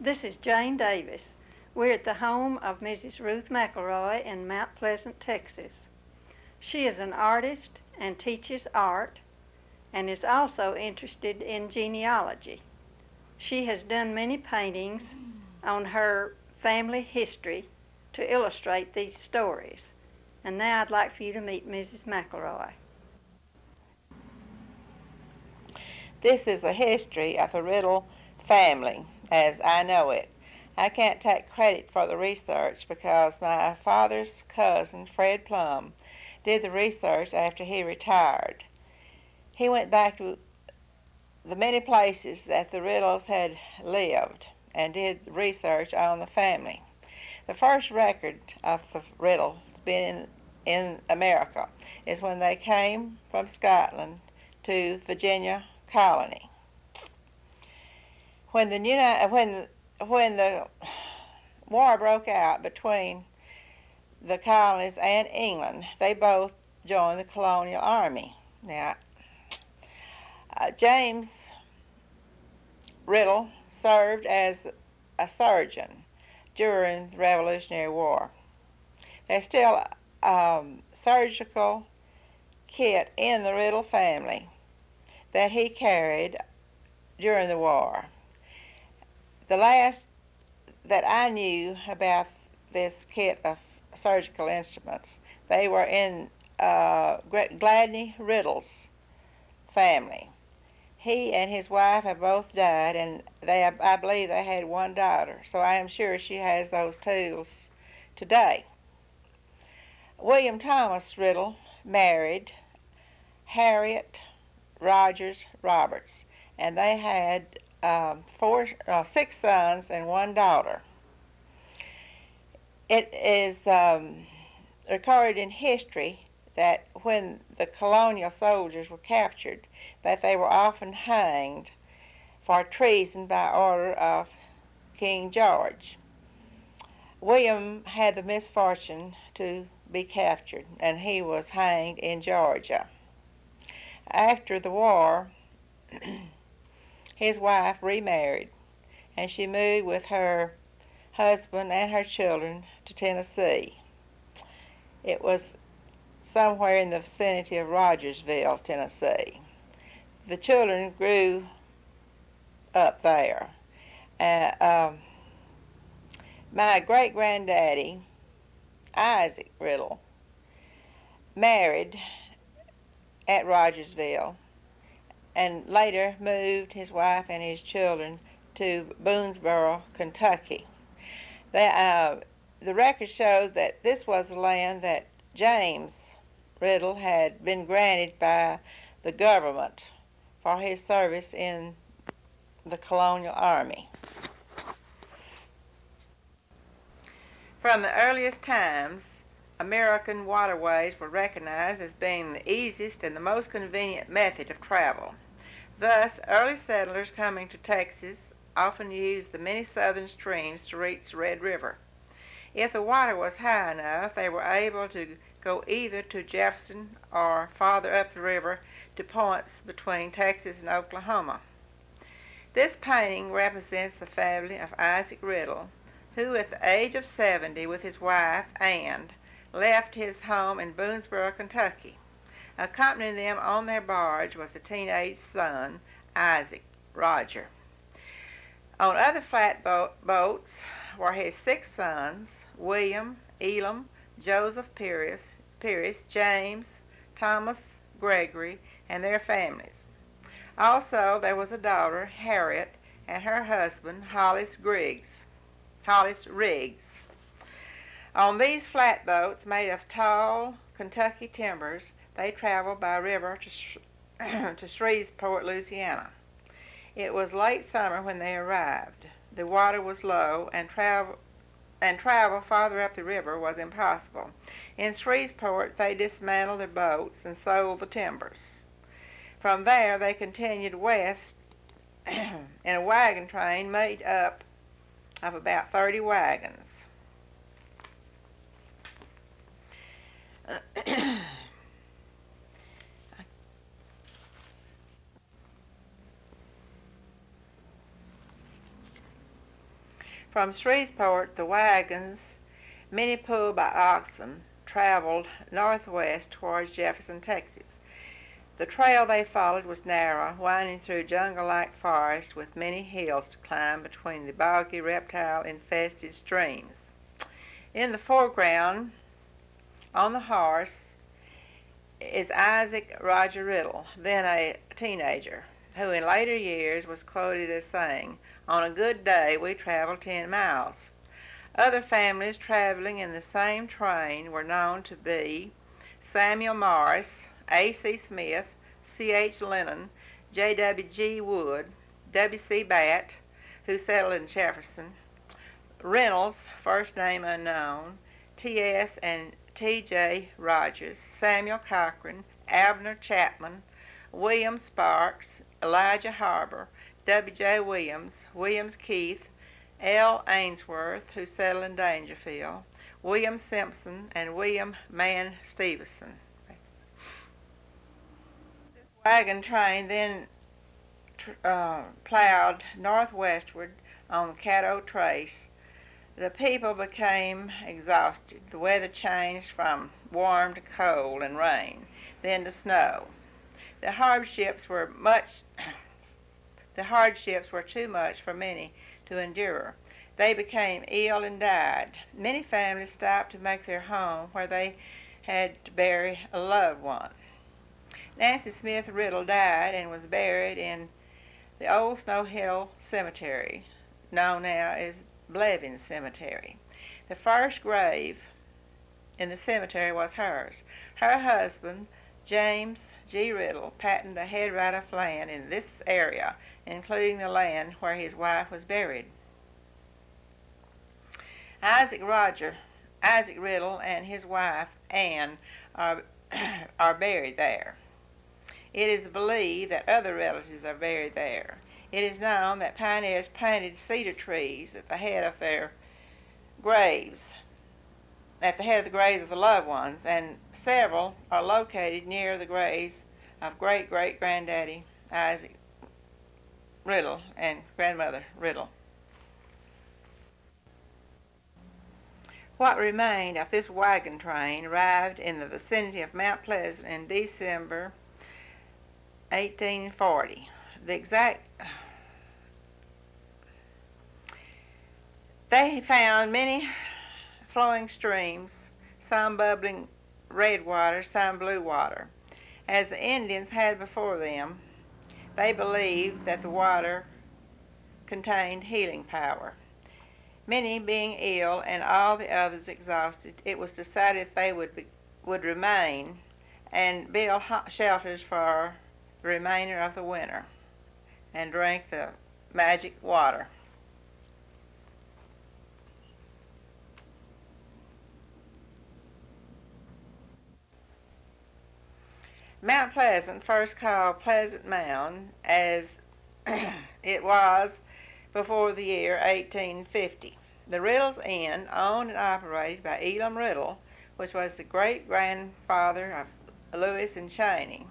This is Jane Davis. We're at the home of Mrs. Ruth McLeroy in Mount Pleasant, Texas. She is an artist and teaches art and is also interested in genealogy. She has done many paintings on her family history to illustrate these stories. And now I'd like for you to meet Mrs. McLeroy. This is the history of the Riddle family as I know it. I can't take credit for the research because my father's cousin, Fred Plum, did the research after he retired. He went back to the many places that the Riddles had lived and did research on the family. The first record of the Riddles being in America is when they came from Scotland to Virginia colony. When the war broke out between the colonies and England, they both joined the colonial army. Now, James Riddle served as a surgeon during the Revolutionary War. There's still a surgical kit in the Riddle family that he carried during the war. The last that I knew about this kit of surgical instruments, they were in Gladney Riddle's family. He and his wife have both died, and I believe they had one daughter, so I am sure she has those tools today. William Thomas Riddle married Harriet Rogers Roberts, and they had 6 sons and 1 daughter. It is recorded in history that when the colonial soldiers were captured, that they were often hanged for treason by order of King George. William had the misfortune to be captured, and he was hanged in Georgia. After the war, his wife remarried, and she moved with her husband and her children to Tennessee. It was somewhere in the vicinity of Rogersville, Tennessee. The children grew up there. My great-granddaddy, Isaac Riddle, married at Rogersville and later moved his wife and his children to Boonesboro, Kentucky. The record shows that this was the land that James Riddle had been granted by the government for his service in the colonial army. From the earliest times, American waterways were recognized as being the easiest and the most convenient method of travel. Thus, early settlers coming to Texas often used the many southern streams to reach the Red River. If the water was high enough, they were able to go either to Jefferson or farther up the river to points between Texas and Oklahoma. This painting represents the family of Isaac Riddle, who at the age of 70 with his wife, Ann, left his home in Boonesboro, Kentucky. Accompanying them on their barge was a teenage son, Isaac Roger. On other flatboats were his 6 sons, William, Elam, Joseph Pierce, James, Thomas, Gregory, and their families. Also, there was a daughter, Harriet, and her husband, Hollis Riggs. On these flatboats made of tall Kentucky timbers, they traveled by river to Shreveport, Louisiana. It was late summer when they arrived. The water was low, and travel farther up the river was impossible. In Shreveport, they dismantled their boats and sold the timbers. From there, they continued west in a wagon train made up of about 30 wagons. From Shreveport, the wagons, many pulled by oxen, traveled northwest towards Jefferson, Texas. The trail they followed was narrow, winding through jungle-like forest with many hills to climb between the boggy, reptile-infested streams. In the foreground, on the horse, is Isaac Roger Riddle, then a teenager, who in later years was quoted as saying, "On a good day we travel 10 miles." Other families traveling in the same train were known to be Samuel Morris, A.C. Smith, C.H. Lennon, J.W.G. Wood, W.C. Batt, who settled in Jefferson, Reynolds, first name unknown, T.S. and T.J. Rogers, Samuel Cochran, Abner Chapman, William Sparks, Elijah Harbor, W.J. Williams, Williams Keith, L. Ainsworth, who settled in Dangerfield, William Simpson, and William Mann Stevenson. This wagon train then plowed northwestward on the Caddo Trace. The people became exhausted. The weather changed from warm to cold and rain, then to snow. The hardships were too much for many to endure. They became ill and died. Many families stopped to make their home where they had to bury a loved one. Nancy Smith Riddle died and was buried in the old Snow Hill Cemetery, known now as Blevins Cemetery. The first grave in the cemetery was hers. Her husband, James G. Riddle, patented a head right of land in this area, including the land where his wife was buried. Isaac Riddle and his wife, Anne, are buried there. It is believed that other relatives are buried there. It is known that pioneers planted cedar trees at the head of the graves of the loved ones, and several are located near the graves of great-great-granddaddy Isaac Riddle and grandmother Riddle. What remained of this wagon train arrived in the vicinity of Mount Pleasant in December 1840. They found many flowing streams, some bubbling red water, some blue water. As the Indians had before them, they believed that the water contained healing power. Many being ill and all the others exhausted, it was decided they would remain and build shelters for the remainder of the winter and drink the magic water. Mount Pleasant, first called Pleasant Mound, as it was before the year 1850. The Riddle's Inn, owned and operated by Elam Riddle, which was the great-grandfather of Lewis and Cheney,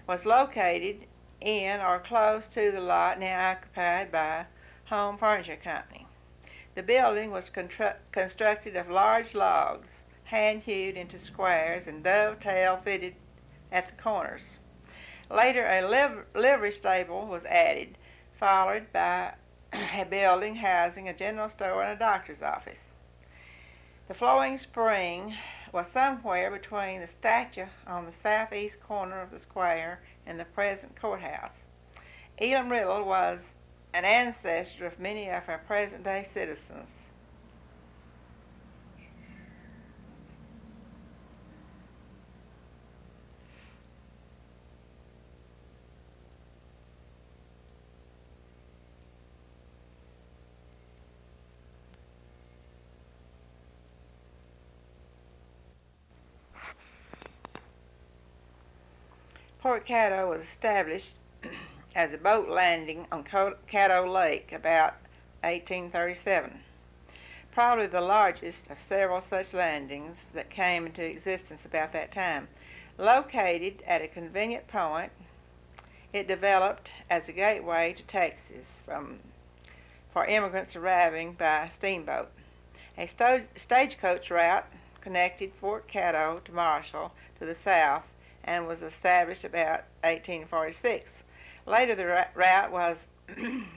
was located in or close to the lot now occupied by Home Furniture Company. The building was constructed of large logs, hand-hewed into squares and dovetail fitted at the corners. Later, a livery stable was added, followed by a building housing a general store and a doctor's office. The flowing spring was somewhere between the statue on the southeast corner of the square and the present courthouse. Elam Riddle was an ancestor of many of our present-day citizens. Port Caddo was established as a boat landing on Caddo Lake about 1837, probably the largest of several such landings that came into existence about that time. Located at a convenient point, it developed as a gateway to Texas for for immigrants arriving by steamboat. A stagecoach route connected Fort Caddo to Marshall to the south and was established about 1846. Later the route was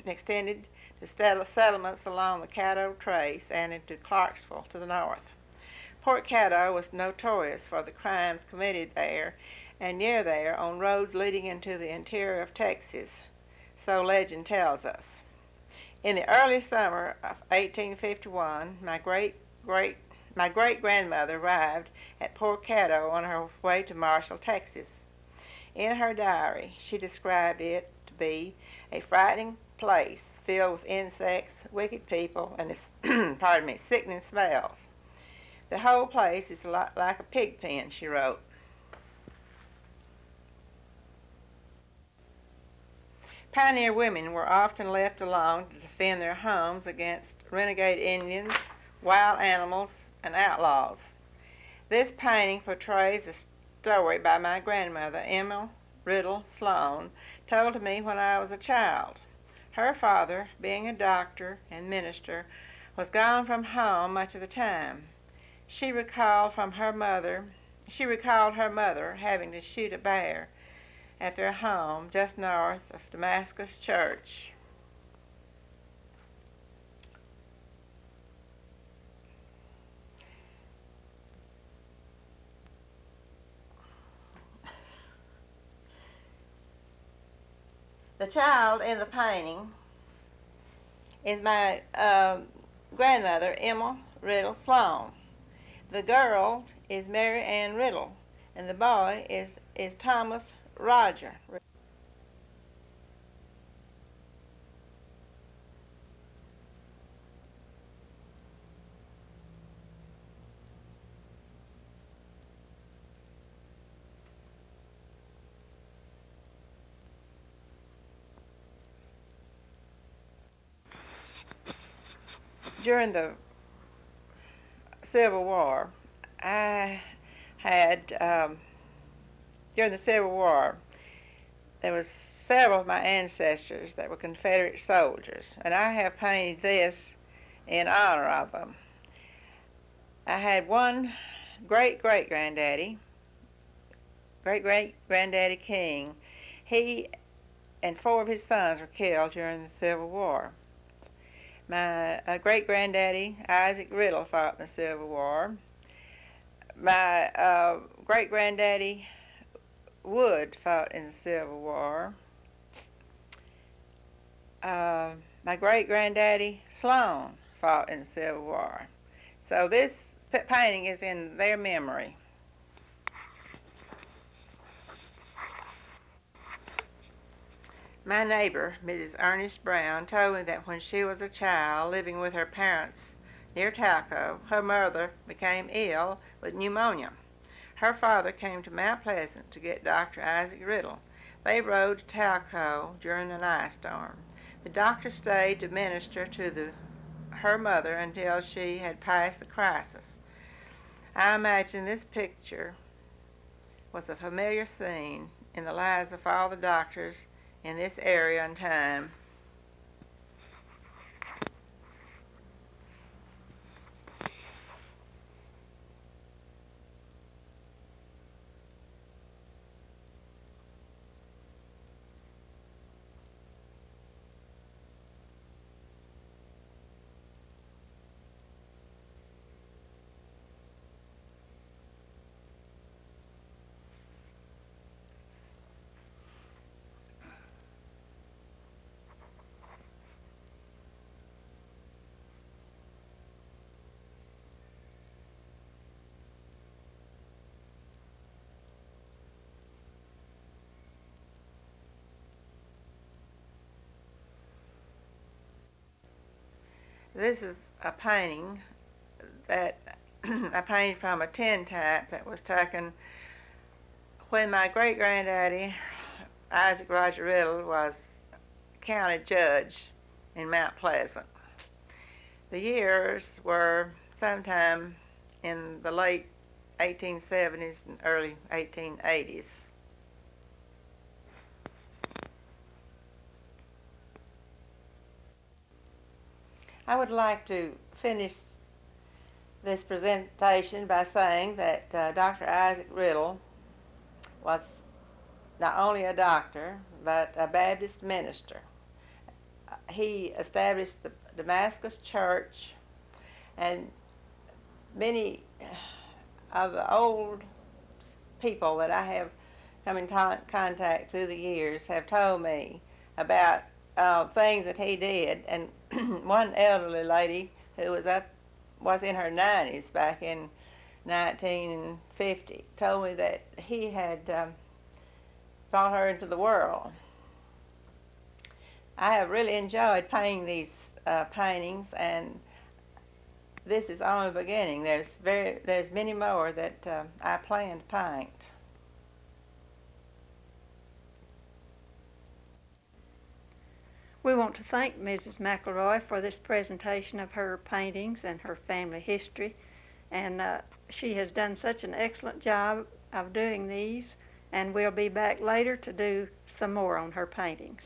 extended to settlements along the Caddo Trace and into Clarksville to the north. Fort Caddo was notorious for the crimes committed there and near there on roads leading into the interior of Texas, so legend tells us. In the early summer of 1851, my great-grandmother arrived at Fort Caddo on her way to Marshall, Texas. In her diary, she described it to be a frightening place filled with insects, wicked people, and sickening smells. The whole place is like a pig pen, she wrote. Pioneer women were often left alone to defend their homes against renegade Indians, wild animals, and outlaws. This painting portrays a story by my grandmother, Emma Riddle Sloan, told to me when I was a child. Her father, being a doctor and minister, was gone from home much of the time. She recalled her mother having to shoot a bear at their home just north of Damascus Church. The child in the painting is my grandmother, Emma Riddle Sloan. The girl is Mary Ann Riddle, and the boy is Thomas Roger. During the Civil War, during the Civil War, there was several of my ancestors that were Confederate soldiers, and I have painted this in honor of them. I had one great-great-granddaddy King. He and 4 of his sons were killed during the Civil War. My great-granddaddy, Isaac Riddle, fought in the Civil War. My great-granddaddy, Wood, fought in the Civil War. My great-granddaddy, Sloan, fought in the Civil War. So this painting is in their memory. My neighbor, Mrs. Ernest Brown, told me that when she was a child living with her parents near Talco, her mother became ill with pneumonia. Her father came to Mount Pleasant to get Dr. Isaac Riddle. They rode to Talco during an ice storm. The doctor stayed to minister to her mother until she had passed the crisis. I imagine this picture was a familiar scene in the lives of all the doctors in this area and time. This is a painting that I painted from a tintype that was taken when my great-granddaddy, Isaac Roger Riddle, was county judge in Mount Pleasant. The years were sometime in the late 1870s and early 1880s. I would like to finish this presentation by saying that Dr. Isaac Riddle was not only a doctor, but a Baptist minister. He established the Damascus Church, and many of the old people that I have come in contact through the years have told me about things that he did. And one elderly lady who was in her 90s back in 1950 told me that he had brought her into the world. I have really enjoyed painting these paintings, and this is only the beginning. There's many more that I plan to paint. We want to thank Mrs. McLeroy for this presentation of her paintings and her family history, and she has done such an excellent job of doing these, and we'll be back later to do some more on her paintings.